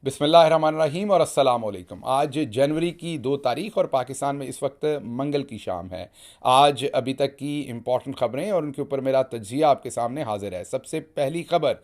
बिस्मिल्लाहिर्रहमानिर्रहीम और अस्सलाम वालेकुम। आज जनवरी की 2 तारीख और पाकिस्तान में इस वक्त मंगल की शाम है। आज अभी तक की इम्पॉर्टेंट ख़बरें और उनके ऊपर मेरा तज्ज़िया आपके सामने हाजिर है। सबसे पहली ख़बर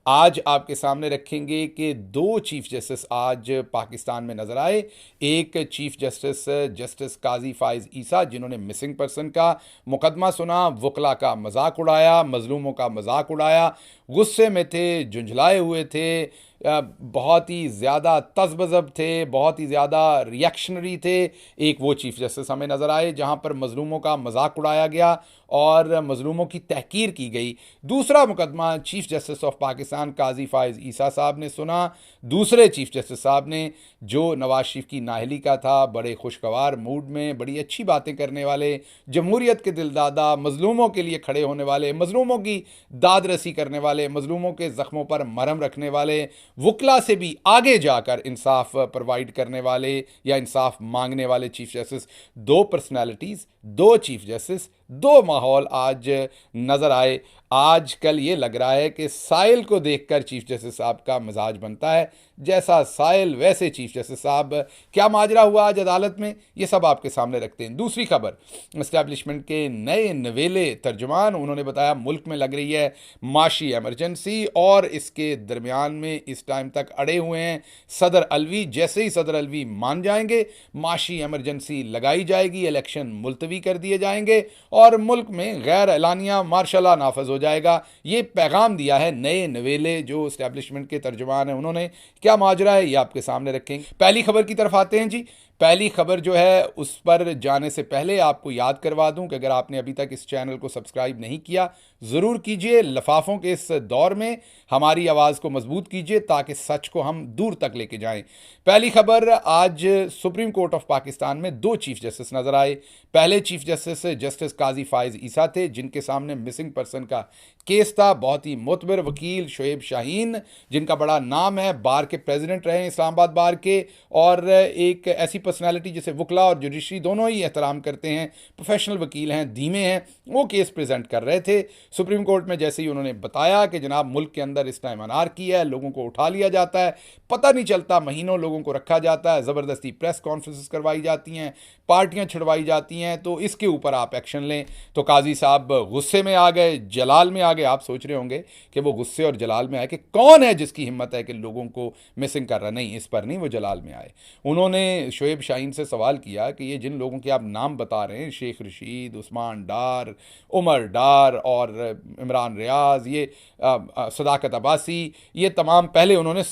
आज आपके सामने रखेंगे कि 2 चीफ़ जस्टिस आज पाकिस्तान में नज़र आए। एक चीफ़ जस्टिस जस्टिस काजी फ़ाइज़ ईसा, जिन्होंने मिसिंग पर्सन का मुकदमा सुना, वकला का मजाक उड़ाया, मज़लूमों का मजाक उड़ाया, गुस्से में थे, झुंझलाए हुए थे, बहुत ही ज़्यादा तज़बज़ब थे, बहुत ही ज़्यादा रिएक्शनरी थे। एक वो चीफ़ जस्टिस हमें नज़र आए जहाँ पर मज़लूमों का मजाक उड़ाया गया और मज़लूमों की तहकीर की गई। दूसरा मुकदमा चीफ़ जस्टिस ऑफ पाकिस्तान काजी फ़ाइज़ ईसा साहब ने सुना। दूसरे चीफ़ जस्टिस साहब ने, जो नवाज शरीफ की नाअहली का था, बड़े खुशगवार मूड में बड़ी अच्छी बातें करने वाले, जमहूरियत के दिलदादा, मज़लूमों के लिए खड़े होने वाले, मज़लूमों की दाद रसी करने वाले, मज़लूमों के ज़ख्मों पर मरहम रखने वाले, वकला से भी आगे जाकर इंसाफ प्रोवाइड करने वाले या इंसाफ मांगने वाले chief justice, 2 personalities, 2 chief justice, 2 माहौल आज नज़र आए। आज कल ये लग रहा है कि साहिल को देखकर चीफ जस्टिस साहब का मिजाज बनता है, जैसा साहिल वैसे चीफ जस्टिस साहब। क्या माजरा हुआ आज अदालत में, ये सब आपके सामने रखते हैं। दूसरी खबर, इस्टेब्लिशमेंट के नए नवेले तर्जुमान, उन्होंने बताया मुल्क में लग रही है माशी एमरजेंसी और इसके दरमियान में इस टाइम तक अड़े हुए हैं सदर अलवी। जैसे ही सदर अलवी मान जाएंगे, माशी एमरजेंसी लगाई जाएगी, इलेक्शन मुलतवी कर दिए जाएंगे और मुल्क में गैर एलानिया मार्शल लॉ नाफज हो जाएगा। ये पैगाम दिया है नए नवेले जो इस्टेब्लिशमेंट के तर्जुमान हैं उन्होंने। क्या माजरा है ये आपके सामने रखेंगे। पहली खबर की तरफ आते हैं जी। पहली खबर जो है उस पर जाने से पहले आपको याद करवा दूं कि अगर आपने अभी तक इस चैनल को सब्सक्राइब नहीं किया, ज़रूर कीजिए। लफाफों के इस दौर में हमारी आवाज़ को मजबूत कीजिए ताकि सच को हम दूर तक लेके जाएं। पहली खबर, आज सुप्रीम कोर्ट ऑफ पाकिस्तान में 2 चीफ जस्टिस नज़र आए। पहले चीफ जस्टिस जस्टिस काजी फ़ाइज़ ईसा थे, जिनके सामने मिसिंग पर्सन का केस था। बहुत ही मोतबर वकील शोएब शाहीन, जिनका बड़ा नाम है, बार के प्रेसिडेंट रहे इस्लामाबाद बार के, और एक ऐसी पर्सनालिटी जिसे वकला और जुडिशरी दोनों ही एहतराम करते हैं, प्रोफेशनल वकील हैं, धीमे हैं, वो केस प्रेजेंट कर रहे थे सुप्रीम कोर्ट में। जैसे ही उन्होंने बताया कि जनाब मुल्क के अंदर इस टाइम अनारकी है, लोगों को उठा लिया जाता है, पता नहीं चलता, महीनों लोगों को रखा जाता है, ज़बरदस्ती प्रेस कॉन्फ्रेंसेस करवाई जाती हैं, पार्टियां छिड़वाई जाती हैं, तो इसके ऊपर आप एक्शन लें। तो काजी साहब गुस्से में आ गए, जलाल में आ गए। आप सोच रहे होंगे कि वो गुस्से और जलाल में आए कि कौन है जिसकी हिम्मत है कि लोगों को मिसिंग कर रहा। नहीं, इस पर नहीं वो जलाल में आए। उन्होंने शोएब शाहीन से सवाल किया कि ये जिन लोगों के आप नाम बता रहे हैं, शेख रशीद, उस्मान डार, उमर डार और इमरान रियाज, ये सदाकत अब्बासी, ये तमाम, पहले उन्होंने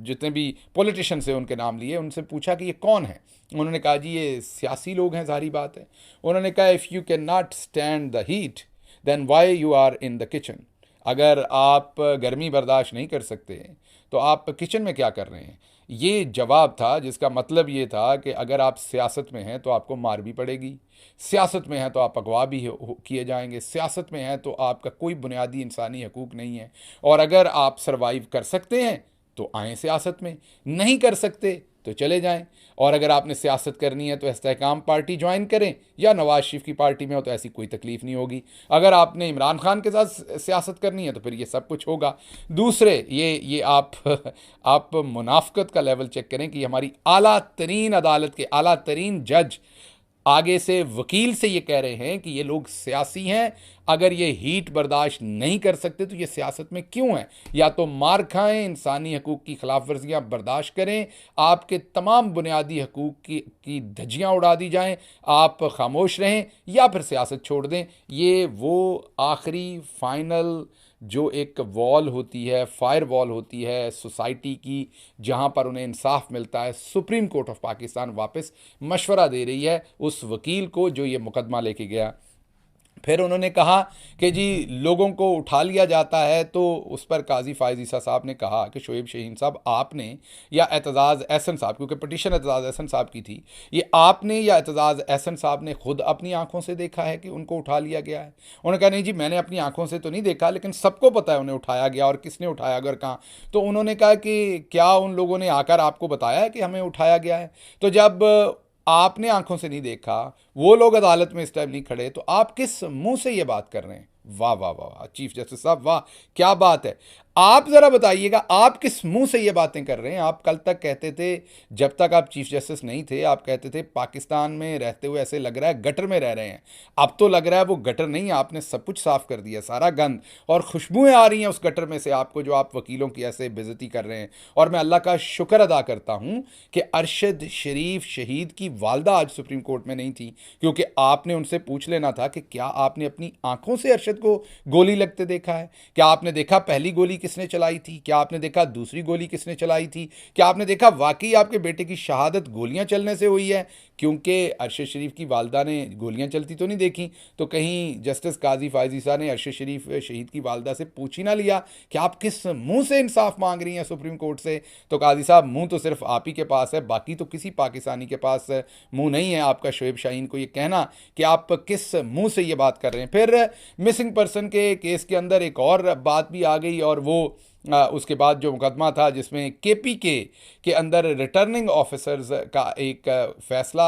जितने भी पॉलिटिशियन से उनके नाम लिए, उनसे पूछा कि ये कौन है। उन्होंने कहा जी ये सियासी लोग हैं, जाहिर बात है। उन्होंने कहा if you can not stand the heat then why you are in the kitchen. अगर आप गर्मी बर्दाश्त नहीं कर सकते तो आप किचन में क्या कर रहे हैं। ये जवाब था जिसका मतलब ये था कि अगर आप सियासत में हैं तो आपको मार भी पड़ेगी, सियासत में हैं तो आप अगवा भी किए जाएंगे, सियासत में हैं तो आपका कोई बुनियादी इंसानी हकूक़ नहीं है, और अगर आप सरवाइव कर सकते हैं तो आएँ सियासत में, नहीं कर सकते तो चले जाएं। और अगर आपने सियासत करनी है तो इस्तेहकाम पार्टी ज्वाइन करें, या नवाज शरीफ की पार्टी में हो तो ऐसी कोई तकलीफ़ नहीं होगी। अगर आपने इमरान खान के साथ सियासत करनी है तो फिर ये सब कुछ होगा। दूसरे ये आप मुनाफकत का लेवल चेक करें कि हमारी आला तरीन अदालत के आला तरीन जज आगे से वकील से ये कह रहे हैं कि ये लोग सियासी हैं, अगर ये हीट बर्दाश्त नहीं कर सकते तो ये सियासत में क्यों हैं। या तो मार खाएं, इंसानी हकूक़ की खिलाफ वर्जियाँ बर्दाश्त करें, आपके तमाम बुनियादी हकूक़ की धज्जियाँ उड़ा दी जाएं, आप खामोश रहें, या फिर सियासत छोड़ दें। ये वो आखिरी फाइनल जो एक वॉल होती है, फायर वॉल होती है सोसाइटी की, जहां पर उन्हें इंसाफ मिलता है, सुप्रीम कोर्ट ऑफ पाकिस्तान वापस मशवरा दे रही है उस वकील को जो ये मुकदमा लेके गया। फिर उन्होंने कहा कि जी लोगों को उठा लिया जाता है, तो उस पर काजी फ़ाइज़ ईसा साहब ने कहा कि शोएब शाहीन साहब, आपने या एतजाज़ एहसन साहब, क्योंकि पटिशन एतजाज़ एहसन साहब की थी, ये आपने या एतजाज़ एहसन साहब ने खुद अपनी आंखों से देखा है कि उनको उठा लिया गया है। उन्होंने कहा नहीं जी, मैंने अपनी आंखों से तो नहीं देखा, लेकिन सबको पता है उन्हें उठाया गया और किसने उठाया, अगर कहाँ। तो उन्होंने कहा कि क्या उन लोगों ने आकर आपको बताया है कि हमें उठाया गया है। तो जब आपने आंखों से नहीं देखा, वो लोग अदालत में इस टाइम नहीं खड़े, तो आप किस मुंह से ये बात कर रहे हैं। वाह वाह वाह वाह चीफ जस्टिस साहब, वाह क्या बात है। आप ज़रा बताइएगा, आप किस मुंह से ये बातें कर रहे हैं? आप कल तक कहते थे, जब तक आप चीफ जस्टिस नहीं थे, आप कहते थे पाकिस्तान में रहते हुए ऐसे लग रहा है गटर में रह रहे हैं। अब तो लग रहा है वो गटर नहीं, आपने सब कुछ साफ कर दिया, सारा गंद और खुशबुएं आ रही हैं उस गटर में से आपको, जो आप वकीलों की ऐसे बेइज्जती कर रहे हैं। और मैं अल्लाह का शुक्र अदा करता हूँ कि अरशद शरीफ शहीद की वालदा आज सुप्रीम कोर्ट में नहीं थी, क्योंकि आपने उनसे पूछ लेना था कि क्या आपने अपनी आंखों से अरशद को गोली लगते देखा है? क्या आपने देखा पहली गोली किसने चलाई थी? क्या आपने देखा दूसरी गोली किसने चलाई थी? क्या आपने देखा वाकई आपके बेटे की शहादत गोलियां चलने से हुई है? क्योंकि अरशद शरीफ की वालदा ने गोलियां चलती तो नहीं देखी, तो कहीं जस्टिस काजी फायजीसा ने अरशद शरीफ शहीद की वालदा से पूछ ही ना लिया कि आप किस मुंह से इंसाफ मांग रही हैं सुप्रीम कोर्ट से? तो काजी साहब, मुंह तो सिर्फ आप ही के पास है, बाकी तो किसी पाकिस्तानी के पास मुंह नहीं है आपका शोएब शाहीन को ये कहना कि आप किस मुंह से ये बात कर रहे हैं। फिर मिसिंग पर्सन के केस के अंदर एक और बात भी आ गई, और वो उसके बाद जो मुकदमा था जिसमें केपीके के अंदर रिटर्निंग ऑफिसर्स का एक फैसला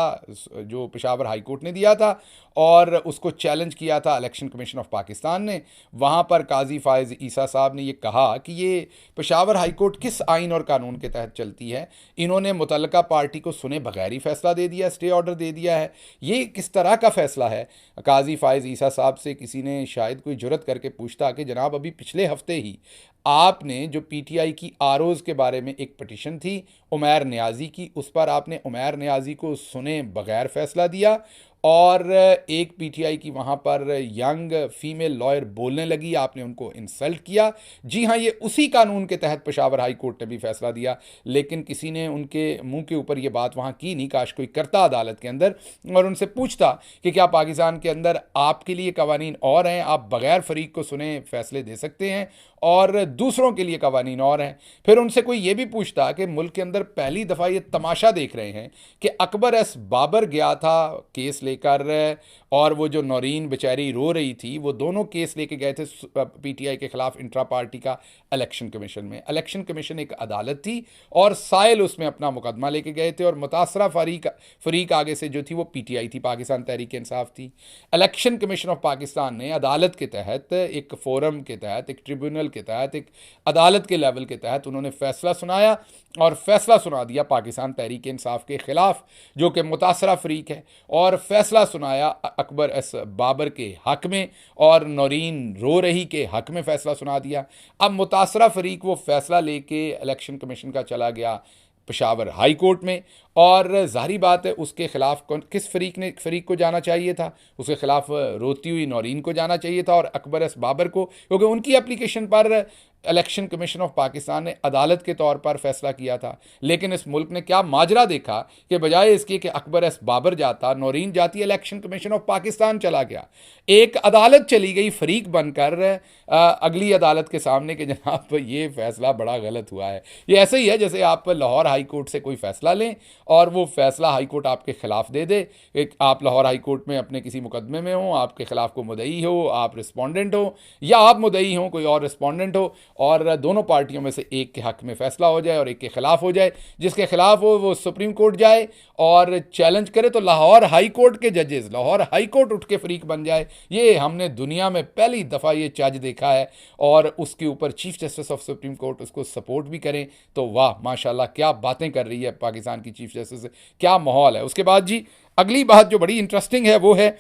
जो पेशावर हाई कोर्ट ने दिया था और उसको चैलेंज किया था इलेक्शन कमीशन ऑफ पाकिस्तान ने, वहाँ पर काजी फायज़ ईसा साहब ने ये कहा कि ये पेशावर हाई कोर्ट किस आइन और कानून के तहत चलती है, इन्होंने मुतल्लिका पार्टी को सुने बगैर ही फैसला दे दिया, स्टे ऑर्डर दे दिया है, ये किस तरह का फैसला है? काजी फायज़ ईसा साहब से किसी ने शायद कोई जुरत करके पूछता कि जनाब, अभी पिछले हफ्ते ही आपने जो पीटीआई की आरओज़ के बारे में एक पटिशन थी उमैर नियाज़ी की, उस पर आपने उमैर नियाज़ी को सुने बगैर फैसला दिया, और एक पीटीआई की वहाँ पर यंग फीमेल लॉयर बोलने लगी, आपने उनको इंसल्ट किया। जी हाँ, ये उसी कानून के तहत पेशावर हाई कोर्ट ने भी फैसला दिया, लेकिन किसी ने उनके मुंह के ऊपर ये बात वहाँ की नहीं। काश कोई करता अदालत के अंदर और उनसे पूछता कि क्या पाकिस्तान के अंदर आपके लिए कवानीन और हैं, आप बगैर फरीक को सुने फैसले दे सकते हैं, और दूसरों के लिए कवानीन और हैं। फिर उनसे कोई ये भी पूछता कि मुल्क के अंदर पहली दफ़ा ये तमाशा देख रहे हैं कि अकबर एस बाबर गया था केस लेकर, और वो जो नौरीन बेचारी रो रही थी, वो दोनों केस लेके गए थे पीटीआई के खिलाफ इंट्रा पार्टी का इलेक्शन कमीशन में। इलेक्शन कमीशन एक अदालत थी और साइल उसमें अपना मुकदमा लेके गए थे, और मुतासरा फरीक आगे से जो थी वो पीटीआई थी, पाकिस्तान तहरीक इंसाफ थी। इलेक्शन कमीशन ऑफ पाकिस्तान ने अदालत के तहत, एक फोरम के तहत, एक ट्रिब्यूनल के तहत, एक अदालत के लेवल के तहत उन्होंने फैसला सुनाया, और फैसला सुना दिया पाकिस्तान तहरीक इंसाफ के खिलाफ जो कि मुतासरा फरीक है, और फैसला सुनाया अकबर एस बाबर के हक में और नौरीन रो रही के हक में फैसला सुना दिया। अब मुतासरा फरीक वो फैसला लेके इलेक्शन कमीशन का चला गया पेशावर हाई कोर्ट में, और ज़ाहिर बात है उसके ख़िलाफ़ किस फरीक को जाना चाहिए था? उसके ख़िलाफ़ रोती हुई नौरीन को जाना चाहिए था और अकबर एस बाबर को, क्योंकि उनकी एप्लीकेशन पर इलेक्शन कमीशन ऑफ पाकिस्तान ने अदालत के तौर पर फैसला किया था। लेकिन इस मुल्क ने क्या माजरा देखा कि बजाय इसके कि अकबर एस बाबर जाता, नौरीन जाती, इलेक्शन कमीशन ऑफ पाकिस्तान चला गया। एक अदालत चली गई फरीक बनकर अगली अदालत के सामने कि जनाब ये फैसला बड़ा गलत हुआ है। ये ऐसे ही है जैसे आप लाहौर हाई कोर्ट से कोई फ़ैसला लें और वो फैसला हाई कोर्ट आपके ख़िलाफ़ दे दे। आप लाहौर हाई कोर्ट में अपने किसी मुकदमे में हो, आपके ख़िलाफ़ को मुद्दई हो, आप रिस्पोंडेंट हो, या आप मुद्दई हो कोई और रिस्पोंडेंट हो, और दोनों पार्टियों में से एक के हक में फैसला हो जाए और एक के ख़िलाफ़ हो जाए। जिसके ख़िलाफ़ हो वो सुप्रीम कोर्ट जाए और चैलेंज करे तो लाहौर हाई कोर्ट के जजेस, लाहौर हाई कोर्ट उठ के फरीक बन जाए। ये हमने दुनिया में पहली दफ़ा ये चज देखा है, और उसके ऊपर chief justice of supreme court उसको सपोर्ट भी करें तो वाह माशाल्लाह, क्या बातें कर रही है पाकिस्तान की चीफ जस्टिस, क्या माहौल है। उसके बाद जी अगली बात जो बड़ी इंटरेस्टिंग है वो है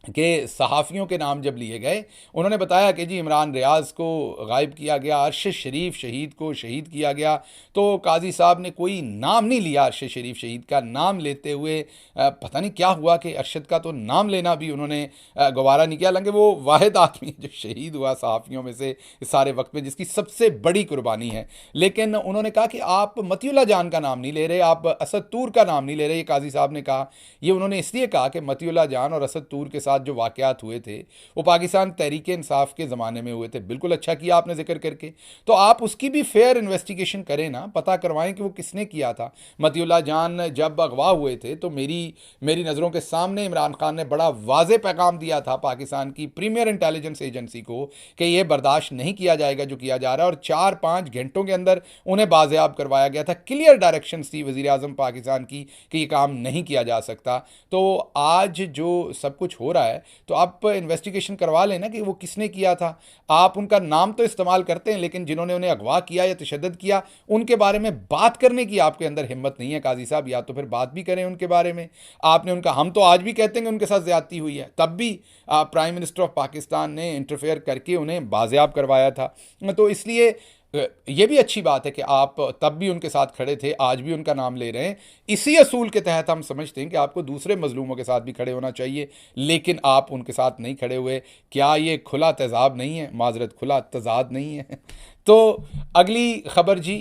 कि सहाफ़ियों के नाम जब लिए गए, उन्होंने बताया कि जी इमरान रियाज़ को गायब किया गया, अरशद शरीफ शहीद को शहीद किया गया। तो काजी साहब ने कोई नाम नहीं लिया अरशद शरीफ शहीद का, नाम लेते हुए पता नहीं क्या हुआ कि अरशद का तो नाम लेना भी उन्होंने गवारा नहीं किया। हालांकि वो वाहिद आदमी जो शहीद हुआ सहाफ़ियों में से इस सारे वक्त में, जिसकी सबसे बड़ी कुर्बानी है। लेकिन उन्होंने कहा कि आप मतीउल्लाह जान का नाम नहीं ले रहे, आप असद तूर का नाम नहीं ले रहे। ये काजी साहब ने कहा, ये उन्होंने इसलिए कहा कि मतीउल्लाह जान और असद तूर के साथ जो वाक़यात हुए थे वो पाकिस्तान तहरीक इंसाफ के ज़माने में हुए थे। बिल्कुल अच्छा किया आपने जिक्र करके, तो आप उसकी भी फेयर इन्वेस्टिगेशन करें ना, पता करवाएं कि वो किसने किया था। मतीउल्लाह जान जब अगवा हुए थे तो मेरी नज़रों के सामने इमरान खान ने बड़ा वाज़े पैगाम दिया था पाकिस्तान की प्रीमियर इंटेलिजेंस एजेंसी को कि ये बर्दाश्त नहीं किया जाएगा जो किया जा रहा है, और 4-5 घंटों के अंदर उन्हें बाज़ेयाब करवाया गया था। क्लियर डायरेक्शन थी वज़ीर आज़म पाकिस्तान की कि ये काम नहीं किया जा सकता। तो आज जो सब कुछ हो रहा है तो आप इन्वेस्टिगेशन करवा लेना कि वो किसने किया था। आप उनका नाम तो इस्तेमाल करते हैं, लेकिन जिन्होंने उन्हें अगवा किया या तशद्दुद किया उनके बारे में बात करने की आपके अंदर हिम्मत नहीं है काजी साहब। या तो फिर बात भी करें उनके बारे में। आपने उनका, हम तो आज भी कहते हैं कि उनके साथ ज्यादती हुई है, तब भी प्राइम मिनिस्टर ऑफ पाकिस्तान ने इंटरफेयर करके उन्हें बाजियाब करवाया था। तो इसलिए ये भी अच्छी बात है कि आप तब भी उनके साथ खड़े थे, आज भी उनका नाम ले रहे हैं। इसी असूल के तहत हम समझते हैं कि आपको दूसरे मजलूमों के साथ भी खड़े होना चाहिए, लेकिन आप उनके साथ नहीं खड़े हुए। क्या ये खुला तेजाब नहीं है? माजरत, खुला तजाद नहीं है? तो अगली खबर जी,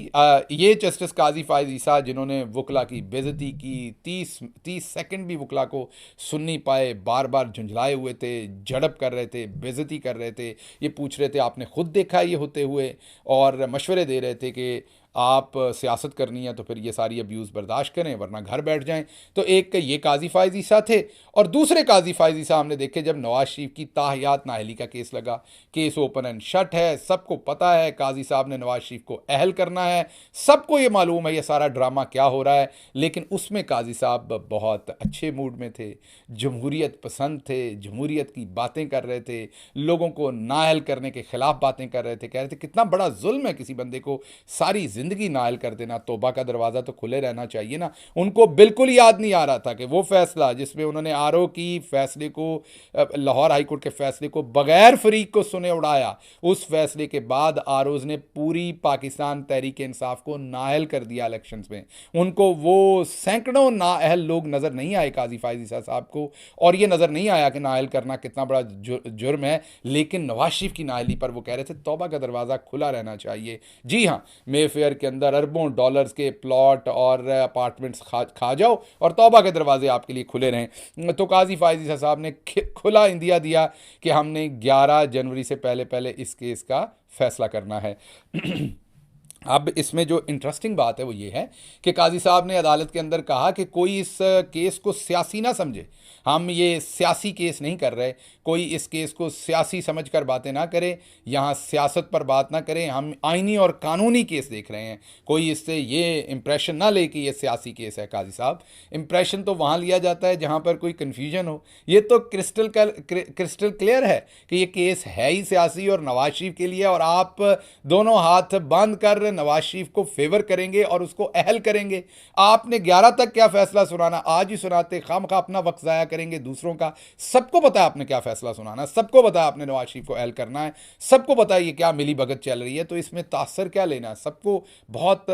ये जस्टिस काजी फायज ईसा जिन्होंने वकला की बेइज्जती की, 30 सेकंड भी वकला को सुन नहीं पाए, बार बार झुंझलाए हुए थे, झड़प कर रहे थे, बेइज्जती कर रहे थे, ये पूछ रहे थे आपने खुद देखा ये होते हुए, और मशवरे दे रहे थे कि आप सियासत करनी है तो फिर ये सारी अब्यूज़ बर्दाश्त करें वरना घर बैठ जाएं। तो एक ये काजी फायज ईसा थे, और दूसरे काजी फायज ईसा हमने देखे जब नवाज शरीफ की ताहियात नाअहली का केस लगा। केस ओपन एंड शट है, सबको पता है काजी साहब ने नवाज शरीफ को अहल करना है, सबको ये मालूम है ये सारा ड्रामा क्या हो रहा है। लेकिन उसमें काजी साहब बहुत अच्छे मूड में थे, जमहूरियत पसंद थे, जमहूरियत की बातें कर रहे थे, लोगों को नाअहल करने के ख़िलाफ़ बातें कर रहे थे, कह रहे थे कितना बड़ा जुल्म है किसी बंदे को सारी ज़िंदगी नाअहल कर देना, तौबा का दरवाज़ा तो खुले रहना चाहिए ना। उनको बिल्कुल याद नहीं आ रहा था कि वो फैसला जिसमें उन्होंने आरओ की फैसले को, लाहौर हाई कोर्ट के फैसले को बगैर फरीक को सुने उड़ाया, उस फैसले के बाद आरओज़ ने पूरी पाकिस्तान तहरीक इंसाफ को नाअहल कर दिया इलेक्शंस में। उनको वो सैकड़ों नाअहल लोग नज़र नहीं आए काजी फायज ईसा साहब को, और ये नज़र नहीं आया कि नाअहल करना कितना बड़ा जुर्म है। लेकिन नवाज शरीफ की नाअहली पर वो कह रहे थे तौबा का दरवाज़ा खुला रहना चाहिए। जी हाँ, मे फेयर के अंदर अरबों डॉलर्स के प्लॉट और अपार्टमेंट्स खा जाओ और तौबा के दरवाजे आपके लिए खुले रहें। तो काजी फायज ईसा साहब ने खुला इंदिया दिया कि हमने 11 जनवरी से पहले पहले इस केस का फैसला करना है। अब इसमें जो इंटरेस्टिंग बात है वो ये है कि काजी साहब ने अदालत के अंदर कहा कि कोई इस केस को सियासी ना समझे, हम ये सियासी केस नहीं कर रहे, कोई इस केस को सियासी समझकर बातें ना करे, यहाँ सियासत पर बात ना करें, हम आइनी और कानूनी केस देख रहे हैं। कोई इससे ये इम्प्रेशन ना ले कि ये सियासी केस है। काजी साहब, इम्प्रेशन तो वहाँ लिया जाता है जहाँ पर कोई कन्फ्यूजन हो। ये तो क्रिस्टल क्लियर है कि ये केस है ही सियासी और नवाज शरीफ के लिए, और आप दोनों हाथ बंद कर नवाज शरीफ को फेवर करेंगे और उसको अहल करेंगे। आपने 11 तक क्या फैसला सुनाना, आज ही सुनाते, खामखा अपना वक्त ज़ाया करेंगे दूसरों का। सबको पता है आपने क्या फैसला सुनाना, सबको पता है आपने नवाज शरीफ को अहल करना है, सबको पता है ये क्या मिली भगत चल रही है, तो इसमें तासर क्या लेना है। सबको बहुत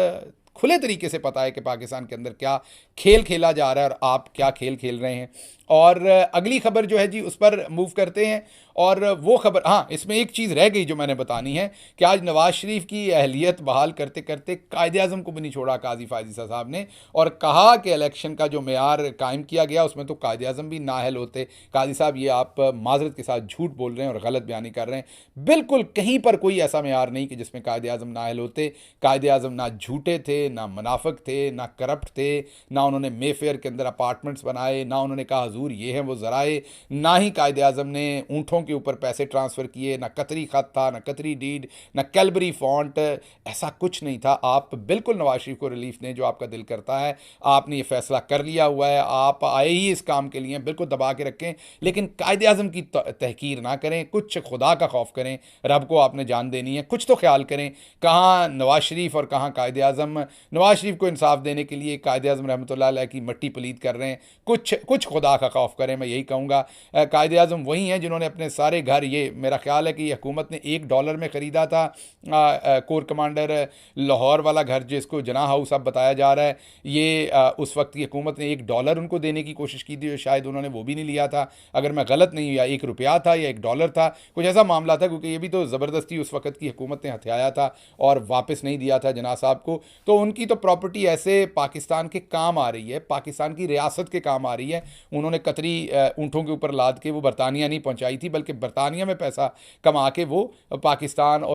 खुले तरीके से पता है कि पाकिस्तान के अंदर क्या खेल खेला जा रहा है और आप क्या खेल खेल रहे हैं। और अगली खबर जो है जी उस पर मूव करते हैं, और वो खबर, हाँ इसमें एक चीज़ रह गई जो मैंने बतानी है कि आज नवाज शरीफ की अहलियत बहाल करते करते कायदे आज़म को भी नहीं छोड़ा काजी फायज ईसा साहब ने, और कहा कि इलेक्शन का जो मेयार कायम किया गया उसमें तो कायदे आज़म भी नाअहल होते। काजी साहब, ये आप माजरत के साथ झूठ बोल रहे हैं और गलत बयानी कर रहे हैं। बिल्कुल कहीं पर कोई ऐसा मेयार नहीं कि जिसमें कायदे आज़म नाअहल होते। कायदे आज़म ना झूठे थे, ना मुनाफिक थे, ना करप्ट थे, ना उन्होंने मे फेयर के अंदर अपार्टमेंट्स बनाए, ना उन्होंने कहा हजूर ये हैं वो ज़राए, ना ही कायदे आज़म ने ऊँटों के ऊपर पैसे ट्रांसफ़र किए, ना कतरी ख़त था, ना कतरी डीड, ना कैलबरी फॉन्ट, ऐसा कुछ नहीं था। आप बिल्कुल नवाज शरीफ को रिलीफ दें, जो आपका दिल करता है। आपने ये फ़ैसला कर लिया हुआ है, आप आए ही इस काम के लिए, बिल्कुल दबा के रखें, लेकिन कायदे आज़म की तहकीर ना करें, कुछ खुदा का खौफ करें। रब को आपने जान देनी है, कुछ तो ख्याल करें। कहाँ नवाज शरीफ और कहाँ कायदे आज़म। नवाज शरीफ को इंसाफ देने के लिए कायदे आज़म रहमतुल्लाह अलैह की मट्टी पलीद कर रहे हैं। कुछ खुदा का खौफ करें, मैं यही कहूँगा। कायदे आज़म वही हैं जिन्होंने अपने सारे घर, ये मेरा ख्याल है कि ये हुकूमत ने $1 में ख़रीदा था कोर कमांडर लाहौर वाला घर जिसको जना हाउस अब बताया जा रहा है। ये उस वक्त की हुकूमत ने $1 उनको देने की कोशिश की थी, शायद उन्होंने वो भी नहीं लिया था, अगर मैं गलत नहीं हूँ, या ₹1 था या $1 था, कुछ ऐसा मामला था, क्योंकि ये भी तो ज़बरदस्ती उस वक्त की हुकूमत ने हथियाया था और वापस नहीं दिया था जना साहब को। तो उनकी तो प्रॉपर्टी ऐसे पाकिस्तान के काम आ रही है, पाकिस्तान की रियासत के काम आ रही है। उन्होंने कतरी ऊँटों के ऊपर लाद के वो बरतानिया नहीं पहुँचाई थी, बल्कि बरतानिया में पैसा कमा के वो पाकिस्तान और